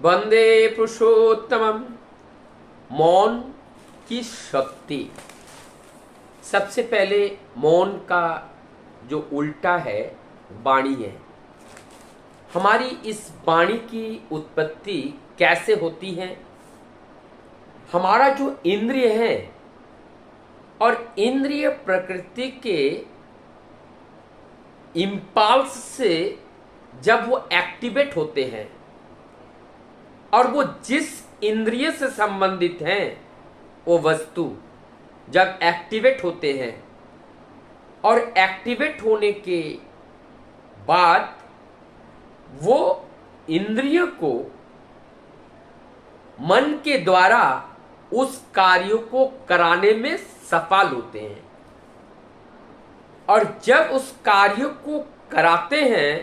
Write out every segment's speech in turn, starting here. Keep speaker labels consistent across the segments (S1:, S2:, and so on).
S1: वंदे पुरुषोत्तमम। मौन की शक्ति। सबसे पहले मौन का जो उल्टा है वाणी है। हमारी इस वाणी की उत्पत्ति कैसे होती है? हमारा जो इंद्रिय है और इंद्रिय प्रकृति के इम्पल्स से जब वो एक्टिवेट होते हैं और वो जिस इंद्रिय से संबंधित हैं वो वस्तु जब एक्टिवेट होते हैं और एक्टिवेट होने के बाद वो इंद्रिय को मन के द्वारा उस कार्य को कराने में सफल होते हैं। और जब उस कार्य को कराते हैं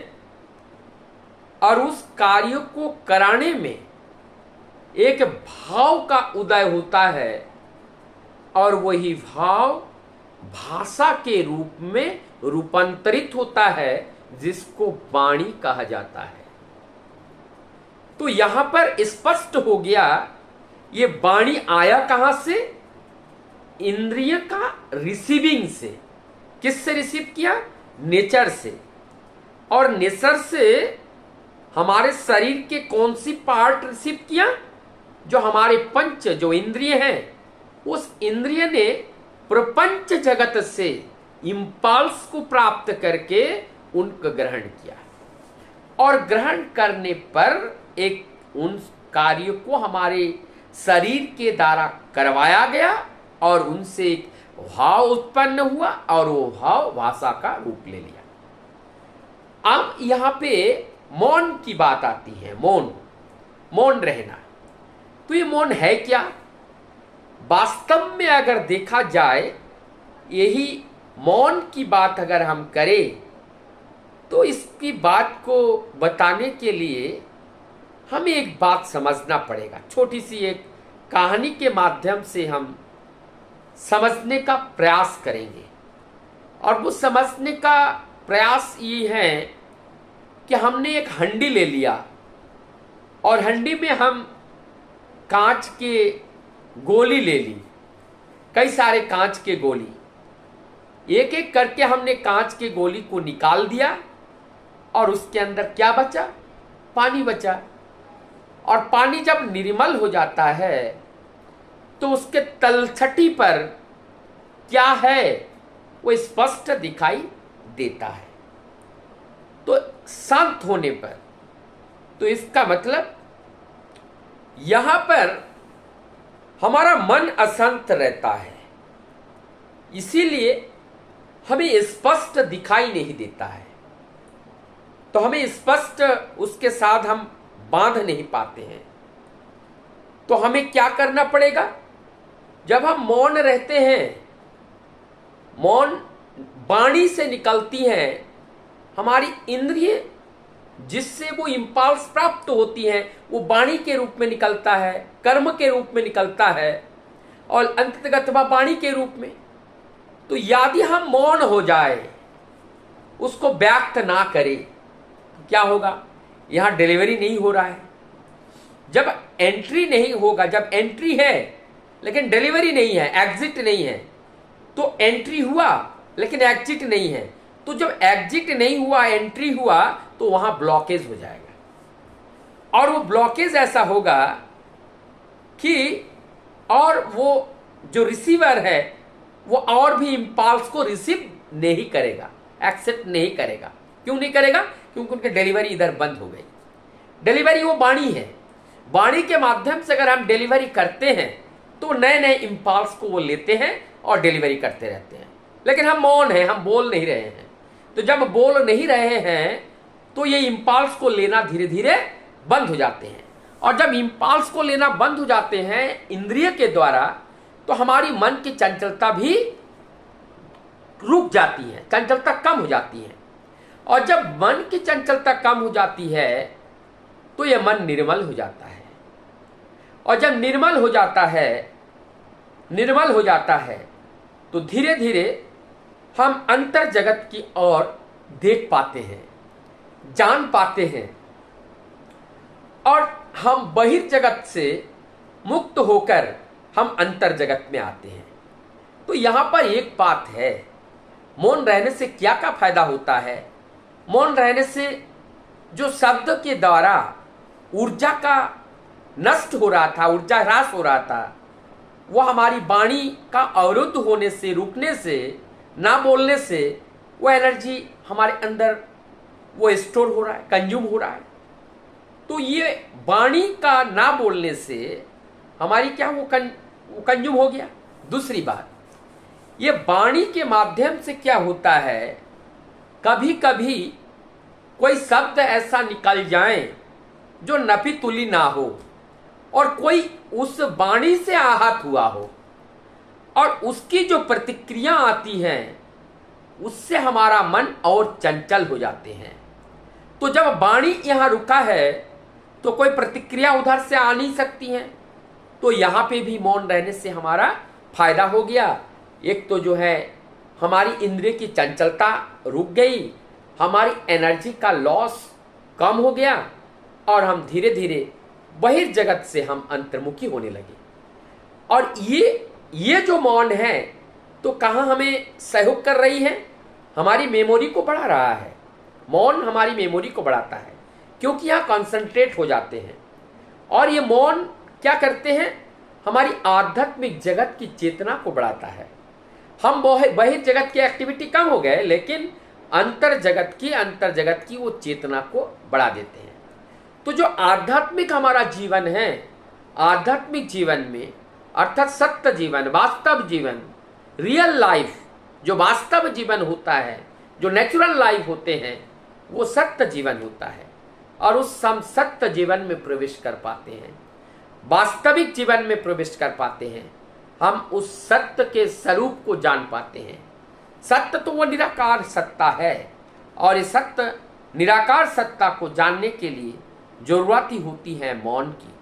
S1: और उस कार्य को कराने में एक भाव का उदय होता है और वही भाव भाषा के रूप में रूपांतरित होता है जिसको वाणी कहा जाता है। तो यहां पर स्पष्ट हो गया ये वाणी आया कहां से? इंद्रिय का रिसीविंग से। किससे रिसीव किया? नेचर से। और नेचर से हमारे शरीर के कौन सी पार्ट रिसीव किया? जो हमारे पंच जो इंद्रिय हैं उस इंद्रिय ने प्रपंच जगत से इंपल्स को प्राप्त करके उनको ग्रहण किया और ग्रहण करने पर एक उन कार्य को हमारे शरीर के द्वारा करवाया गया और उनसे एक भाव उत्पन्न हुआ और वो भाव भाषा का रूप ले लिया। अब यहां पे मौन की बात आती है। मौन रहना। तो ये मौन है क्या? वास्तव में अगर देखा जाए यही मौन की बात अगर हम करें तो इसकी बात को बताने के लिए हमें एक बात समझना पड़ेगा। छोटी सी एक कहानी के माध्यम से हम समझने का प्रयास करेंगे। और वो समझने का प्रयास ये है कि हमने एक हंडी ले लिया और हंडी में हम कांच के गोली ले ली, कई सारे कांच के गोली। एक एक करके हमने कांच के गोली को निकाल दिया और उसके अंदर क्या बचा? पानी बचा। और पानी जब निर्मल हो जाता है तो उसके तलछटी पर क्या है वो स्पष्ट दिखाई देता है। तो शांत होने पर, तो इसका मतलब यहां पर हमारा मन अशांत रहता है, इसीलिए हमें स्पष्ट दिखाई नहीं देता है। तो हमें स्पष्ट उसके साथ हम बांध नहीं पाते हैं। तो हमें क्या करना पड़ेगा? जब हम मौन रहते हैं, मौन वाणी से निकलती है हमारी इंद्रिय जिससे वो इंपल्स प्राप्त होती है वो वाणी के रूप में निकलता है, कर्म के रूप में निकलता है और अंततः वाणी के रूप में। तो यदि हम मौन हो जाए, उसको व्यक्त ना करें, क्या होगा? यहां डिलीवरी नहीं हो रहा है। जब एंट्री नहीं होगा, जब एंट्री है लेकिन डिलीवरी नहीं है, एग्जिट नहीं है, तो एंट्री हुआ लेकिन एग्जिट नहीं है। तो जब एग्जिट नहीं हुआ, एंट्री हुआ, तो वहां ब्लॉकेज हो जाएगा। और वो ब्लॉकेज ऐसा होगा कि और वो जो रिसीवर है वो और भी इंपल्स को रिसीव नहीं करेगा, एक्सेप्ट नहीं करेगा। क्यों नहीं करेगा? क्योंकि उनकी डिलीवरी इधर बंद हो गई। डिलीवरी वो वाणी है। वाणी के माध्यम से अगर हम डिलीवरी करते हैं तो नए नए इंपल्स को वो लेते हैं और डिलीवरी करते रहते हैं। लेकिन हम मौन हैं, हम बोल नहीं रहे हैं। तो जब बोल नहीं रहे हैं तो ये इंपल्स को लेना धीरे धीरे बंद हो जाते हैं। और जब इंपल्स को लेना बंद हो जाते हैं इंद्रिय के द्वारा, तो हमारी मन की चंचलता भी रुक जाती है, चंचलता कम हो जाती है। और जब मन की चंचलता कम हो जाती है तो यह मन निर्मल हो जाता है। और जब निर्मल हो जाता है तो धीरे धीरे हम अंतर जगत की ओर देख पाते हैं, जान पाते हैं और हम बहिर्जगत से मुक्त होकर हम अंतर जगत में आते हैं। तो यहां पर एक बात है, मौन रहने से क्या क्या फायदा होता है। मौन रहने से जो शब्द के द्वारा ऊर्जा का नष्ट हो रहा था, ऊर्जा ह्रास हो रहा था, वो हमारी वाणी का अवरुद्ध होने से, रुकने से, ना बोलने से वो एनर्जी हमारे अंदर वो स्टोर हो रहा है, कंज्यूम हो रहा है। तो ये वाणी का ना बोलने से हमारी क्या वो कंज्यूम हो गया। दूसरी बात, ये वाणी के माध्यम से क्या होता है, कभी कभी कोई शब्द ऐसा निकल जाए जो नफी तुली ना हो और कोई उस वाणी से आहत हुआ हो और उसकी जो प्रतिक्रिया आती है उससे हमारा मन और चंचल हो जाते हैं। तो जब वाणी यहाँ रुका है तो कोई प्रतिक्रिया उधर से आ नहीं सकती है। तो यहाँ पे भी मौन रहने से हमारा फायदा हो गया। एक तो जो है हमारी इंद्रिय की चंचलता रुक गई, हमारी एनर्जी का लॉस कम हो गया और हम धीरे धीरे बहिर्जगत से हम अंतर्मुखी होने लगे। और ये जो मौन है तो कहाँ हमें सहयोग कर रही है, हमारी मेमोरी को बढ़ा रहा है। मौन हमारी मेमोरी को बढ़ाता है क्योंकि यहाँ कॉन्सेंट्रेट हो जाते हैं। और ये मौन क्या करते हैं, हमारी आध्यात्मिक जगत की चेतना को बढ़ाता है। हम बहिर्जगत की एक्टिविटी कम हो गए लेकिन अंतर जगत की वो चेतना को बढ़ा देते हैं। तो जो आध्यात्मिक हमारा जीवन है, आध्यात्मिक जीवन में अर्थात सत्य जीवन, वास्तव जीवन, रियल लाइफ, जो वास्तव जीवन होता है, जो नेचुरल लाइफ होते हैं, वो सत्य जीवन होता है। और उस हम सत्य जीवन में प्रवेश कर पाते हैं, वास्तविक जीवन में प्रवेश कर पाते हैं। हम उस सत्य के स्वरूप को जान पाते हैं। सत्य तो वो निराकार सत्ता है और इस सत्य निराकार सत्ता को जानने के लिए जरूरत ही होती है मौन की।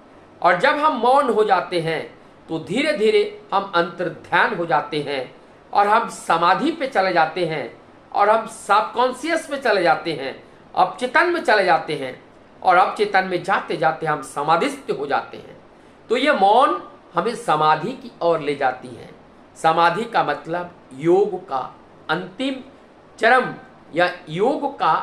S1: और जब हम मौन हो जाते हैं तो धीरे धीरे हम अंतर्ध्यान हो जाते हैं और हम समाधि पे चले जाते हैं और हम सबकॉन्शियस पे चले जाते हैं, अवचेतन में चले जाते हैं और अवचेतन में जाते जाते हम समाधिस्थ हो जाते हैं। तो ये मौन हमें समाधि की ओर ले जाती है। समाधि का मतलब योग का अंतिम चरम या योग का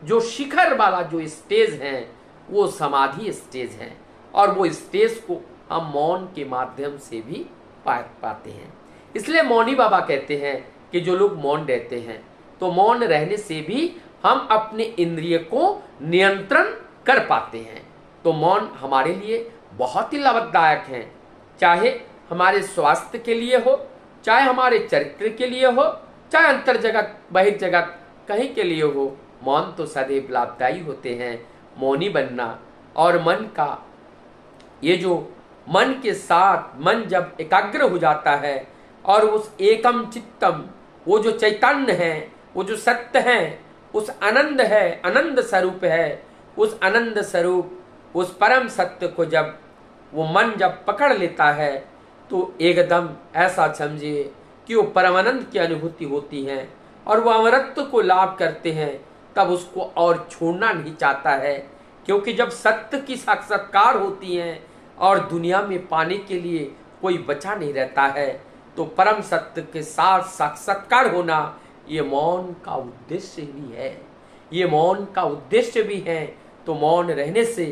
S1: जो शिखर वाला जो स्टेज है वो समाधि स्टेज है और वो स्टेज को हम मौन के माध्यम से भी पाते हैं। इसलिए मौनी बाबा कहते हैं कि जो लोग मौन रहते हैं तो मौन रहने से भी हम अपने इंद्रिय को नियंत्रण कर पाते हैं। तो मौन हमारे लिए बहुत ही लाभदायक है, चाहे हमारे स्वास्थ्य के लिए हो, चाहे हमारे चरित्र के लिए हो, चाहे अंतर जगत बहिर्जगत कहीं के लिए हो। मौन तो सदैव लाभदायी होते हैं। मौनी बनना और मन का ये जो मन के साथ मन जब एकाग्र हो जाता है और उस एकम चित्तम, वो जो चैतन्य है, वो जो सत्य है, उस आनंद है, आनंद स्वरूप है, उस आनंद स्वरूप उस परम सत्य को जब वो मन जब पकड़ लेता है तो एकदम ऐसा समझिए कि वो परमानंद की अनुभूति होती है और वो अमरत्व को लाभ करते हैं। तब उसको और छोड़ना नहीं चाहता है क्योंकि जब सत्य की साक्षात्कार होती है और दुनिया में पाने के लिए कोई बचा नहीं रहता है तो परम सत्य के साथ साक्षात्कार होना ये मौन का उद्देश्य भी है। ये मौन का उद्देश्य भी है। तो मौन रहने से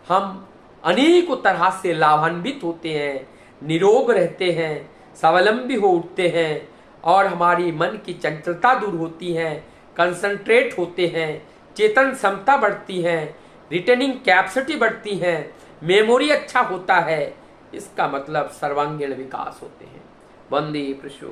S1: हम अनेकों तरह से लाभान्वित होते हैं, निरोग रहते हैं, स्वावलंबी हो उठते हैं और हमारी मन की चंचलता दूर होती है, कंसंट्रेट होते हैं, चेतन क्षमता बढ़ती है, रिटेनिंग कैपेसिटी बढ़ती है, मेमोरी अच्छा होता है। इसका मतलब सर्वांगीण विकास होते हैं। वंदे प्रशो।